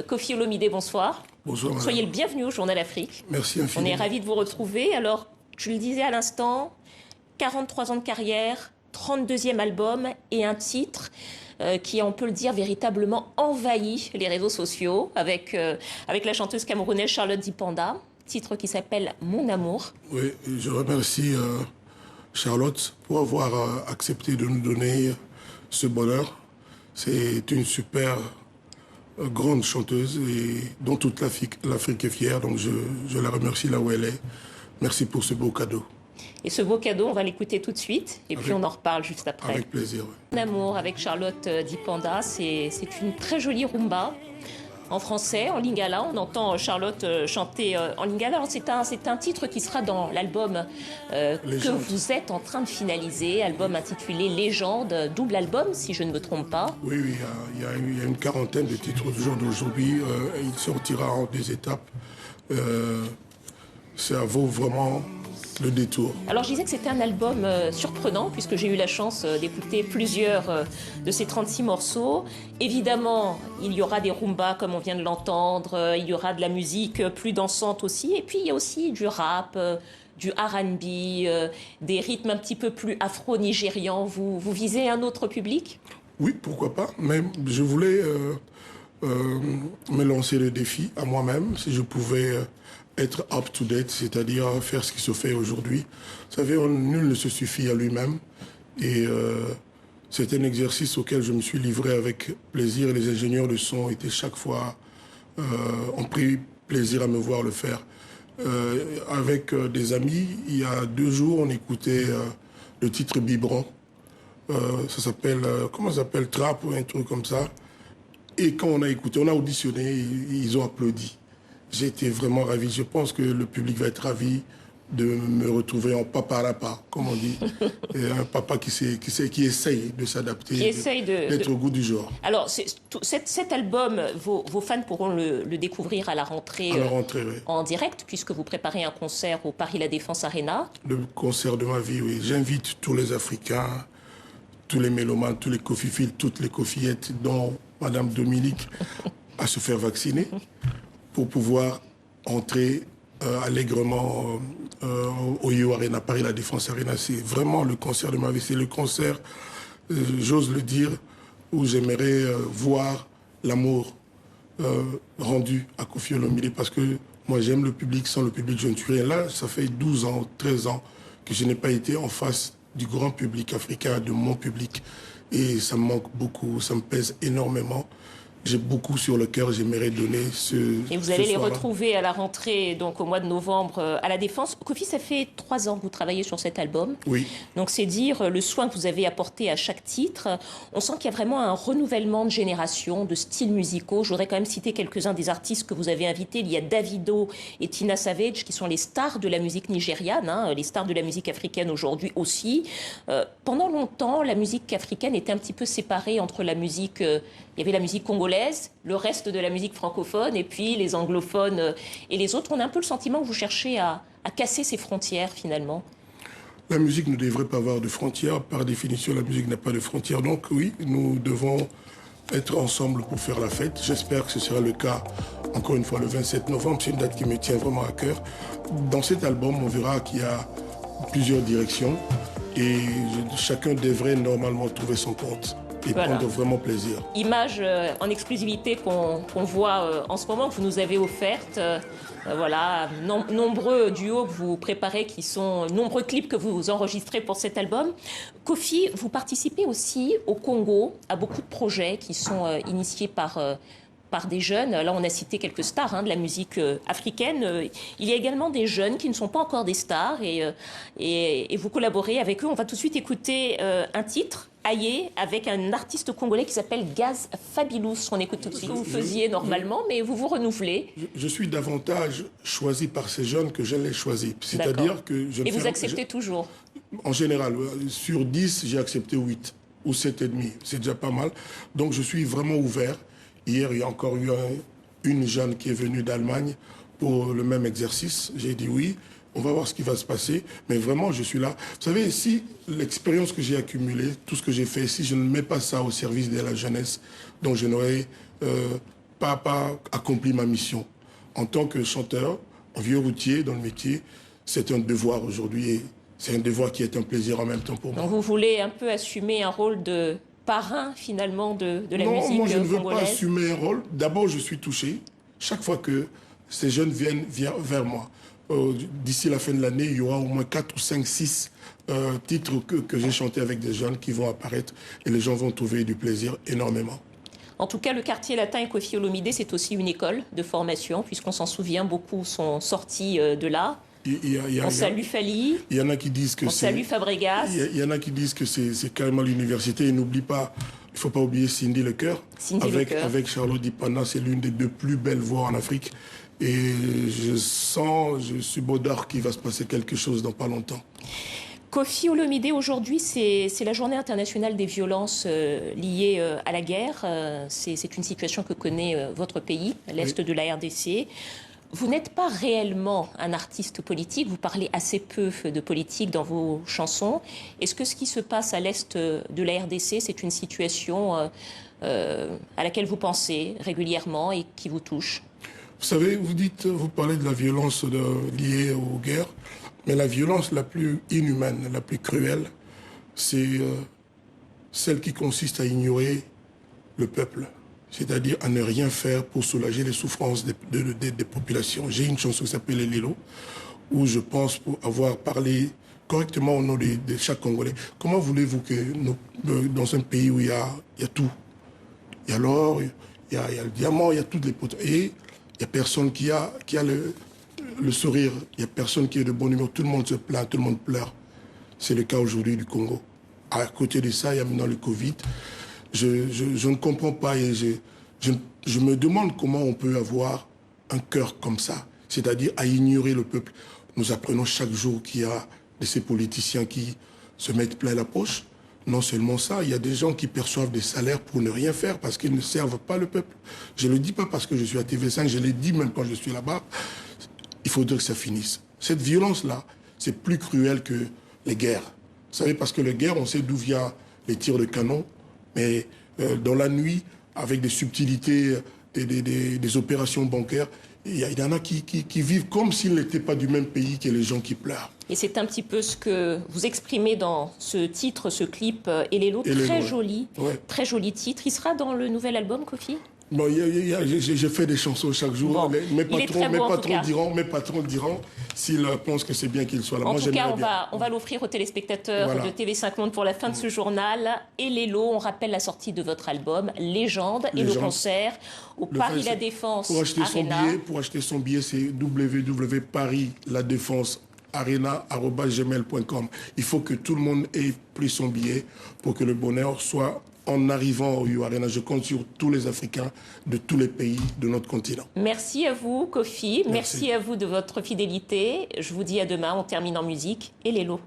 Kofi Olomide, bonsoir. Bonsoir, madame. Soyez le bienvenu au Journal Afrique. Merci infiniment. On est ravis de vous retrouver. Alors, je le disais à l'instant, 43 ans de carrière, 32e album et un titre qui, on peut le dire, véritablement envahi les réseaux sociaux avec la chanteuse camerounaise Charlotte Dipanda. Titre qui s'appelle Mon Amour. Oui, je remercie Charlotte pour avoir accepté de nous donner ce bonheur. C'est une super grande chanteuse et dont toute l'Afrique est fière. Donc je la remercie là où elle est. Merci pour ce beau cadeau. Et ce beau cadeau, on va l'écouter tout de suite et puis on en reparle juste après. Avec plaisir. Oui. Mon Amour avec Charlotte Dipanda, c'est une très jolie rumba. En français, en lingala, on entend Charlotte chanter en lingala. Alors c'est un titre qui sera dans l'album que vous êtes en train de finaliser, album intitulé Légende, double album si je ne me trompe pas. Oui, il y a une quarantaine de titres au jour d'aujourd'hui. Il sortira en 2 étapes. Ça vaut vraiment le détour. Alors je disais que c'était un album surprenant puisque j'ai eu la chance d'écouter plusieurs de ces 36 morceaux. Évidemment, il y aura des rumbas comme on vient de l'entendre, il y aura de la musique plus dansante aussi, et puis il y a aussi du rap, du R&B, des rythmes un petit peu plus afro-nigérians. Vous visez un autre public ? Oui, pourquoi pas. Mais je voulais me lancer le défi à moi-même, si je pouvais être up-to-date, c'est-à-dire faire ce qui se fait aujourd'hui. Vous savez, nul ne se suffit à lui-même. Et c'est un exercice auquel je me suis livré avec plaisir. Les ingénieurs de son étaient chaque fois, ont pris plaisir à me voir le faire. Avec des amis, il y a 2 jours, on écoutait le titre Biberon. Ça s'appelle, comment ça s'appelle, Trap ou un truc comme ça. Et quand on a écouté, on a auditionné, ils ont applaudi. J'ai été vraiment ravi. Je pense que le public va être ravi de me retrouver en papa à la part, comme on dit. Et un papa qui essaye de s'adapter, d'être au goût du jour. Alors, cet album, vos fans pourront le découvrir à la rentrée, Oui. En direct, puisque vous préparez un concert au Paris La Défense Arena. Le concert de ma vie, oui. J'invite tous les Africains, tous les mélomanes, tous les cofiphiles, toutes les cofillettes, dont Madame Dominique, à se faire vacciner pour pouvoir entrer allègrement au Yo Arena, Paris La Défense Arena. C'est vraiment le concert de ma vie. C'est le concert, j'ose le dire, où j'aimerais voir l'amour rendu à Kofi Olomide, parce que moi j'aime le public. Sans le public, je ne suis rien. Là, ça fait 12 ans, 13 ans que je n'ai pas été en face du grand public africain, de mon public. Et ça me manque beaucoup, ça me pèse énormément. J'ai beaucoup sur le cœur, j'aimerais donner ce. Et vous allez les retrouver à la rentrée, donc au mois de novembre, à la Défense. Kofi, ça fait 3 ans que vous travaillez sur cet album. Oui. Donc c'est dire le soin que vous avez apporté à chaque titre. On sent qu'il y a vraiment un renouvellement de génération, de styles musicaux. Je voudrais quand même citer quelques-uns des artistes que vous avez invités. Il y a Davido et Tina Savage, qui sont les stars de la musique nigériane, hein, les stars de la musique africaine aujourd'hui aussi. Pendant longtemps, la musique africaine était un petit peu séparée entre la musique... il y avait la musique congolaise, le reste de la musique francophone, et puis les anglophones et les autres. On a un peu le sentiment que vous cherchez à casser ces frontières, finalement. La musique ne devrait pas avoir de frontières. Par définition, la musique n'a pas de frontières. Donc oui, nous devons être ensemble pour faire la fête. J'espère que ce sera le cas, encore une fois, le 27 novembre. C'est une date qui me tient vraiment à cœur. Dans cet album, on verra qu'il y a plusieurs directions et chacun devrait normalement trouver son compte. Et prendre vraiment plaisir. Image en exclusivité qu'on voit en ce moment, que vous nous avez offerte. Voilà, nombreux duos que vous préparez, nombreux clips que vous enregistrez pour cet album. Kofi, vous participez aussi au Congo à beaucoup de projets qui sont initiés par des jeunes. Là, on a cité quelques stars de la musique africaine. Il y a également des jeunes qui ne sont pas encore des stars et vous collaborez avec eux. On va tout de suite écouter un titre, Aïe, avec un artiste congolais qui s'appelle Gaz Fabulous. On écoute tout de suite. Vous faisiez normalement, mais vous vous renouvelez. Je suis davantage choisi par ces jeunes que je les choisis. C'est-à-dire que je... Et vous acceptez toujours? En général, sur 10, j'ai accepté 8 ou 7,5. C'est déjà pas mal. Donc, je suis vraiment ouvert. Hier, il y a encore eu une jeune qui est venue d'Allemagne pour le même exercice. J'ai dit oui, on va voir ce qui va se passer. Mais vraiment, je suis là. Vous savez, si l'expérience que j'ai accumulée, tout ce que j'ai fait, si je ne mets pas ça au service de la jeunesse, donc je n'aurais pas accompli ma mission. En tant que chanteur, en vieux routier dans le métier, c'est un devoir aujourd'hui et c'est un devoir qui est un plaisir en même temps pour moi. Donc vous voulez un peu assumer un rôle de parrain finalement de la musique congolaise? Non, moi je ne veux pas assumer un rôle. D'abord, je suis touché chaque fois que ces jeunes viennent vers moi. D'ici la fin de l'année, il y aura au moins 4 ou 5, 6 titres que j'ai chantés avec des jeunes qui vont apparaître et les gens vont trouver du plaisir énormément. En tout cas, le quartier latin et Koffi Olomidé, c'est aussi une école de formation, puisqu'on s'en souvient, beaucoup sont sortis de là. On salue Fally. Il y en a qui disent que on salue Fabregas. Il y en a qui disent que c'est carrément l'université. Et n'oublie pas, il ne faut pas oublier Cindy Lecoeur. Avec Charlotte Dipana, c'est l'une des 2 plus belles voix en Afrique. Et je suis bodard qu'il va se passer quelque chose dans pas longtemps. Koffi Olomidé, aujourd'hui, c'est la journée internationale des violences liées à la guerre. C'est une situation que connaît votre pays, l'Est de la RDC. Vous n'êtes pas réellement un artiste politique, vous parlez assez peu de politique dans vos chansons. Est-ce que ce qui se passe à l'Est de la RDC, c'est une situation à laquelle vous pensez régulièrement et qui vous touche? Vous savez, vous parlez de la violence liée aux guerres, mais la violence la plus inhumaine, la plus cruelle, c'est celle qui consiste à ignorer le peuple, c'est-à-dire à ne rien faire pour soulager les souffrances des populations. J'ai une chanson qui s'appelle Elelo, où je pense pour avoir parlé correctement au nom de chaque Congolais. Comment voulez-vous que dans un pays où il y a tout, il y a l'or, il y a le diamant, il y a toutes les potes, et il n'y a personne qui a le sourire, il n'y a personne qui est de bonne humeur, tout le monde se plaint, tout le monde pleure. C'est le cas aujourd'hui du Congo. À côté de ça, il y a maintenant le Covid. Je ne comprends pas et je me demande comment on peut avoir un cœur comme ça, c'est-à-dire à ignorer le peuple. Nous apprenons chaque jour qu'il y a de ces politiciens qui se mettent plein la poche. Non seulement ça, il y a des gens qui perçoivent des salaires pour ne rien faire parce qu'ils ne servent pas le peuple. Je ne le dis pas parce que je suis à TV5, je l'ai dit même quand je suis là-bas. Il faudrait que ça finisse. Cette violence-là, c'est plus cruel que les guerres. Vous savez, parce que les guerres, on sait d'où viennent les tirs de canon, mais dans la nuit, avec des subtilités, des opérations bancaires, il y en a qui vivent comme s'ils n'étaient pas du même pays que les gens qui pleurent. Et c'est un petit peu ce que vous exprimez dans ce titre, ce clip, Elelo, très joli, très joli titre. Il sera dans le nouvel album, Koffi? Bon, j'ai fait des chansons chaque jour. Bon, mes patrons diront s'ils pensent que c'est bien qu'il soit là. En tout cas, on va l'offrir aux téléspectateurs de TV5 Monde pour la fin de ce journal. Et Elelo, on rappelle la sortie de votre album, Légende, et le concert au Paris La Défense Arena. Pour acheter son billet, c'est www.parisladéfensearena@gmail.com. Il faut que tout le monde ait pris son billet pour que le bonheur soit en arrivant au U Arena. Je compte sur tous les Africains de tous les pays de notre continent. Merci à vous, Koffi. Merci à vous de votre fidélité. Je vous dis à demain. On termine en musique. Et Elelo.